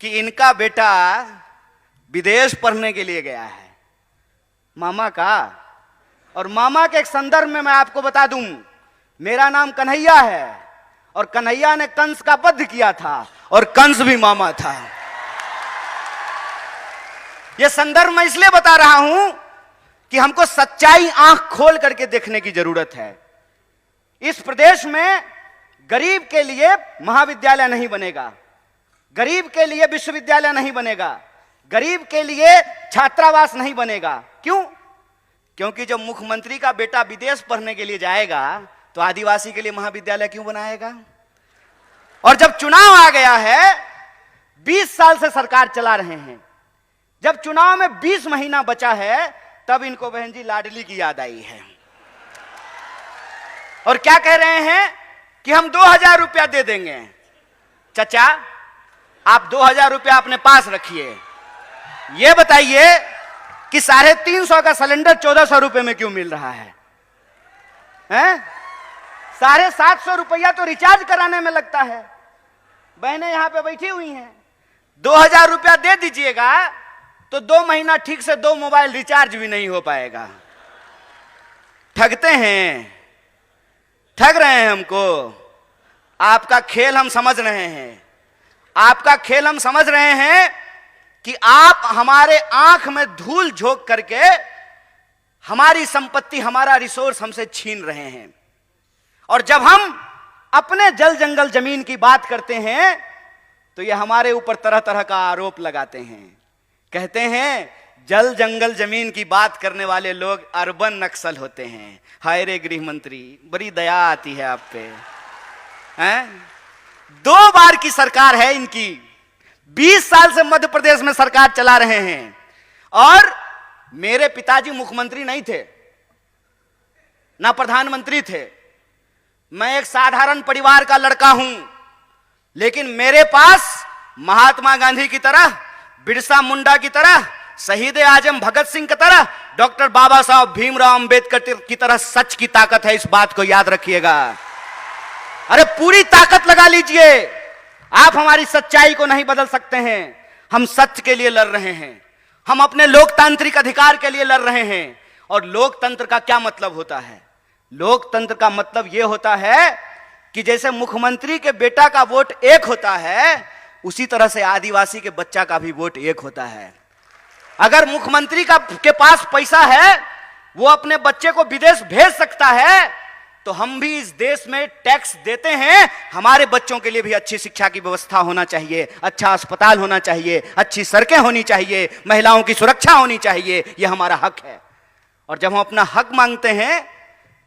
कि इनका बेटा विदेश पढ़ने के लिए गया है, मामा का। और मामा के एक संदर्भ में मैं आपको बता दूं, मेरा नाम कन्हैया है और कन्हैया ने कंस का वध किया था और कंस भी मामा था। यह संदर्भ मैं इसलिए बता रहा हूं कि हमको सच्चाई आंख खोल करके देखने की जरूरत है। इस प्रदेश में गरीब के लिए महाविद्यालय नहीं बनेगा, गरीब के लिए विश्वविद्यालय नहीं बनेगा, गरीब के लिए छात्रावास नहीं बनेगा। क्यों? क्योंकि जब मुख्यमंत्री का बेटा विदेश पढ़ने के लिए जाएगा तो आदिवासी के लिए महाविद्यालय क्यों बनाएगा? और जब चुनाव आ गया है, 20 साल से सरकार चला रहे हैं, जब चुनाव में 20 महीना बचा है, तब इनको बहन जी लाडली की याद आई है और क्या कह रहे हैं कि हम 2000 रुपया दे देंगे। चचा, आप 2000 रुपया अपने पास रखिए, यह बताइए कि 350 का सिलेंडर 1400 रुपए में क्यों मिल रहा है? 750 रुपया तो रिचार्ज कराने में लगता है। बहनें यहां पे बैठी हुई हैं, 2000 रुपया दे दीजिएगा तो 2 महीना ठीक से 2 मोबाइल रिचार्ज भी नहीं हो पाएगा। ठगते हैं, ठग रहे हैं हमको। आपका खेल हम समझ रहे हैं, आपका खेल हम समझ रहे हैं कि आप हमारे आंख में धूल झोंक करके हमारी संपत्ति, हमारा रिसोर्स हमसे छीन रहे हैं। और जब हम अपने जल जंगल जमीन की बात करते हैं तो ये हमारे ऊपर तरह तरह का आरोप लगाते हैं। कहते हैं जल जंगल जमीन की बात करने वाले लोग अर्बन नक्सल होते हैं। हाय रे गृह मंत्री, बड़ी दया आती है आप पे। हैं? 2 बार की सरकार है इनकी, 20 साल से मध्य प्रदेश में सरकार चला रहे हैं। और मेरे पिताजी मुख्यमंत्री नहीं थे, ना प्रधानमंत्री थे। मैं एक साधारण परिवार का लड़का हूं, लेकिन मेरे पास महात्मा गांधी की तरह, बिरसा मुंडा की तरह, शहीद आजम भगत सिंह की तरह, डॉक्टर बाबा साहब भीमराव अंबेडकर की तरह सच की ताकत है। इस बात को याद रखिएगा। अरे पूरी ताकत लगा लीजिए, आप हमारी सच्चाई को नहीं बदल सकते हैं। हम सत्य के लिए लड़ रहे हैं, हम अपने लोकतांत्रिक अधिकार के लिए लड़ रहे हैं। और लोकतंत्र का क्या मतलब होता है? लोकतंत्र का मतलब यह होता है कि जैसे मुख्यमंत्री के बेटा का वोट एक होता है, उसी तरह से आदिवासी के बच्चा का भी वोट एक होता है। अगर मुख्यमंत्री के पास पैसा है, वो अपने बच्चे को विदेश भेज सकता है, तो हम भी इस देश में टैक्स देते हैं। हमारे बच्चों के लिए भी अच्छी शिक्षा की व्यवस्था होना चाहिए, अच्छा अस्पताल होना चाहिए, अच्छी सड़कें होनी चाहिए, महिलाओं की सुरक्षा होनी चाहिए। यह हमारा हक है। और जब हम अपना हक मांगते हैं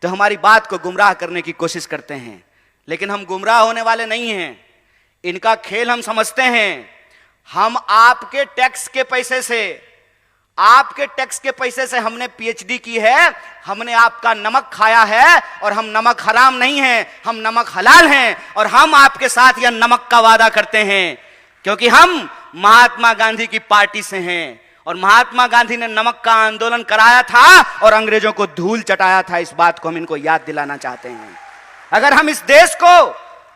तो हमारी बात को गुमराह करने की कोशिश करते हैं, लेकिन हम गुमराह होने वाले नहीं हैं। इनका खेल हम समझते हैं। हम आपके टैक्स के पैसे से, आपके टैक्स के पैसे से हमने पीएचडी की है, हमने आपका नमक खाया है। और हम नमक हराम नहीं हैं, हम नमक हलाल हैं। और हम आपके साथ यह नमक का वादा करते हैं, क्योंकि हम महात्मा गांधी की पार्टी से हैं। और महात्मा गांधी ने नमक का आंदोलन कराया था और अंग्रेजों को धूल चटाया था। इस बात को हम इनको याद दिलाना चाहते हैं। अगर हम इस देश को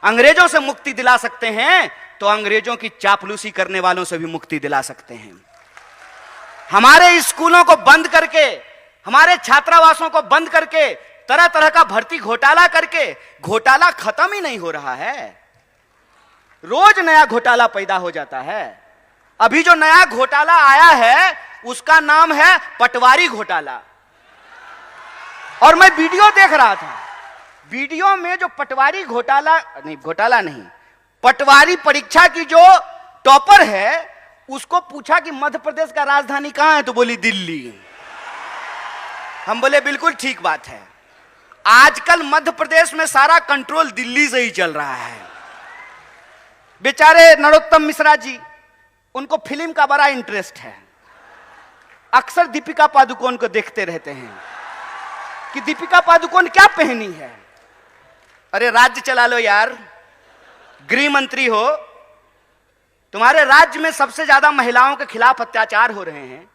अंग्रेजों से मुक्ति दिला सकते हैं, तो अंग्रेजों की चापलूसी करने वालों से भी मुक्ति दिला सकते हैं। हमारे स्कूलों को बंद करके, हमारे छात्रावासों को बंद करके, तरह तरह का भर्ती घोटाला करके, घोटाला खत्म ही नहीं हो रहा है। रोज नया घोटाला पैदा हो जाता है। अभी जो नया घोटाला आया है उसका नाम है पटवारी घोटाला। और मैं वीडियो देख रहा था, वीडियो में जो पटवारी घोटाला नहीं, पटवारी परीक्षा की जो टॉपर है, उसको पूछा कि मध्य प्रदेश का राजधानी कहां है, तो बोली दिल्ली। हम बोले बिल्कुल ठीक बात है। आजकल मध्य प्रदेश में सारा कंट्रोल दिल्ली से ही चल रहा है। बेचारे नरोत्तम मिश्रा जी, उनको फिल्म का बड़ा इंटरेस्ट है। अक्सर दीपिका पादुकोण को देखते रहते हैं कि दीपिका पादुकोण क्या पहनी है। अरे राज्य चला लो यार, गृह मंत्री हो, तुम्हारे राज्य में सबसे ज्यादा महिलाओं के खिलाफ अत्याचार हो रहे हैं,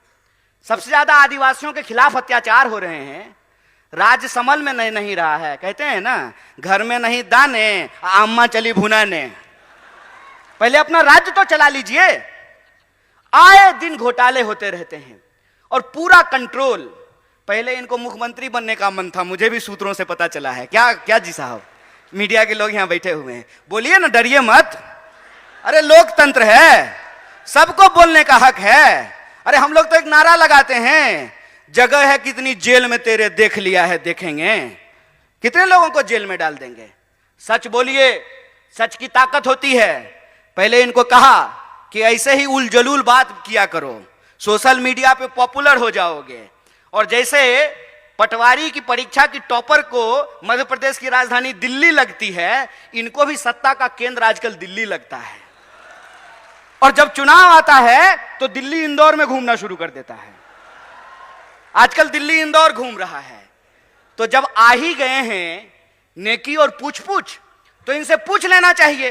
सबसे ज्यादा आदिवासियों के खिलाफ अत्याचार हो रहे हैं। राज्य समल में नहीं रहा है। कहते हैं ना, घर में नहीं दाने, अम्मा चली भुनाने। पहले अपना राज्य तो चला लीजिए। आए दिन घोटाले होते रहते हैं और पूरा कंट्रोल। पहले इनको मुख्यमंत्री बनने का मन था, मुझे भी सूत्रों से पता चला है। क्या क्या जी साहब, मीडिया के लोग यहां बैठे हुए हैं, बोलिए ना, डरिए मत। अरे लोकतंत्र है, सबको बोलने का हक है। अरे हम लोग तो एक नारा लगाते हैं, जगह है कितनी जेल में तेरे, देख लिया है देखेंगे। कितने लोगों को जेल में डाल देंगे। सच बोलिए, सच की ताकत होती है। पहले इनको कहा कि ऐसे ही उल जलूल बात किया करो, सोशल मीडिया पे पॉपुलर हो जाओगे। और जैसे पटवारी की परीक्षा की टॉपर को मध्य प्रदेश की राजधानी दिल्ली लगती है, इनको भी सत्ता का केंद्र आजकल दिल्ली लगता है। और जब चुनाव आता है तो दिल्ली इंदौर में घूमना शुरू कर देता है। आजकल दिल्ली इंदौर घूम रहा है। तो जब आ ही गए हैं नेकी और पूछ पूछ, तो इनसे पूछ लेना चाहिए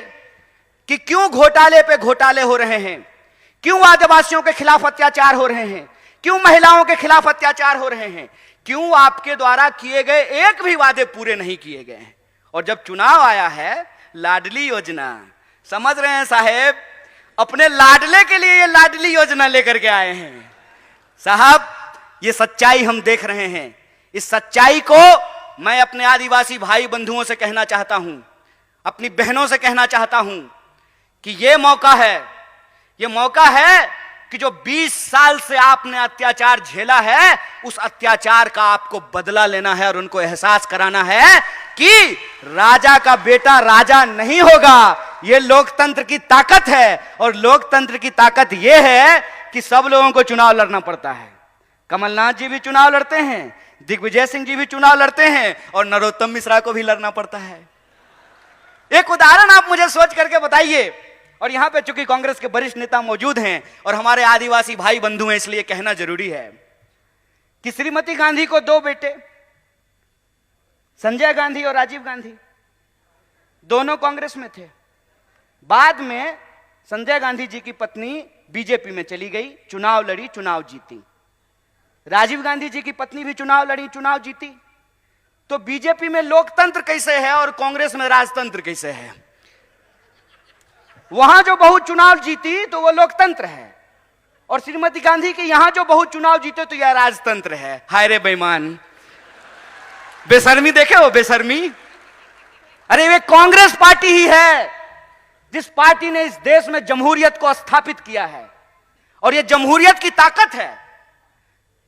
कि क्यों घोटाले पे घोटाले हो रहे हैं, क्यों आदिवासियों के खिलाफ अत्याचार हो रहे हैं, क्यों महिलाओं के खिलाफ अत्याचार हो रहे हैं, क्यों आपके द्वारा किए गए एक भी वादे पूरे नहीं किए गए हैं। और जब चुनाव आया है, लाडली योजना, समझ रहे हैं साहेब, अपने लाडले के लिए ये लाडली योजना लेकर के आए हैं। साहब, ये सच्चाई हम देख रहे हैं। इस सच्चाई को मैं अपने आदिवासी भाई बंधुओं से कहना चाहता हूं, अपनी बहनों से कहना चाहता हूं कि ये मौका है कि जो 20 साल से आपने अत्याचार झेला है, उस अत्याचार का आपको बदला लेना है और उनको एहसास कराना है कि राजा का बेटा राजा नहीं होगा। यह लोकतंत्र की ताकत है। और लोकतंत्र की ताकत यह है कि सब लोगों को चुनाव लड़ना पड़ता है। कमलनाथ जी भी चुनाव लड़ते हैं, दिग्विजय सिंह जी भी चुनाव लड़ते हैं, और नरोत्तम मिश्रा को भी लड़ना पड़ता है। एक उदाहरण आप मुझे सोच करके बताइए। और यहां पे चूंकि कांग्रेस के वरिष्ठ नेता मौजूद हैं और हमारे आदिवासी भाई बंधु हैं, इसलिए कहना जरूरी है कि श्रीमती गांधी को 2 बेटे, संजय गांधी और राजीव गांधी, दोनों कांग्रेस में थे। बाद में संजय गांधी जी की पत्नी बीजेपी में चली गई, चुनाव लड़ी, चुनाव जीती। राजीव गांधी जी की पत्नी भी चुनाव लड़ी, चुनाव जीती। तो बीजेपी में लोकतंत्र कैसे है और कांग्रेस में राजतंत्र कैसे है? वहां जो बहुत चुनाव जीती तो वो लोकतंत्र है, और श्रीमती गांधी के यहां जो बहुत चुनाव जीते तो यह राजतंत्र है। हाय रे बेईमान, बेशर्मी देखे हो, बेशर्मी। अरे वे कांग्रेस पार्टी ही है जिस पार्टी ने इस देश में जमहूरियत को स्थापित किया है। और यह जमहूरियत की ताकत है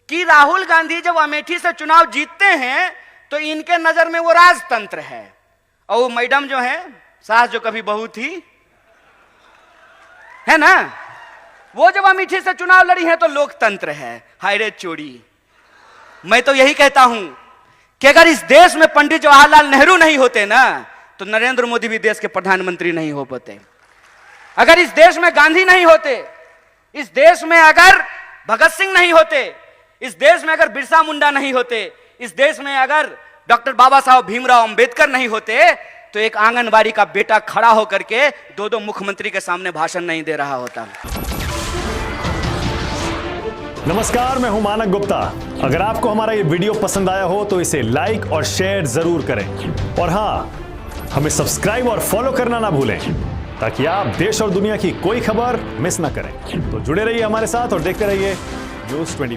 कि राहुल गांधी जब अमेठी से चुनाव जीतते हैं तो इनके नजर में वो राजतंत्र है, और वो मैडम जो है, सास जो कभी बहू थी, है ना, वो जब अमेठी से चुनाव लड़ी है तो लोकतंत्र है। हाय रे चोरी। मैं तो यही कहता हूं कि अगर इस देश में पंडित जवाहरलाल नेहरू नहीं होते ना, तो नरेंद्र मोदी भी देश के प्रधानमंत्री नहीं हो पाते। अगर इस देश में गांधी नहीं होते, इस देश में अगर भगत सिंह नहीं होते, इस देश में अगर बिरसा मुंडा नहीं होते, इस देश में अगर डॉक्टर बाबा साहब भीमराव अंबेडकर नहीं होते, तो एक आंगनबाड़ी का बेटा खड़ा होकर के 2 मुख्यमंत्री के सामने भाषण नहीं दे रहा होता। नमस्कार, मैं हूं मानक गुप्ता। अगर आपको हमारा ये वीडियो पसंद आया हो तो इसे लाइक और शेयर जरूर करें। और हां, हमें सब्सक्राइब और फॉलो करना ना भूलें, ताकि आप देश और दुनिया की कोई खबर मिस ना करें। तो जुड़े रहिए हमारे साथ और देखते रहिए न्यूज़ 24।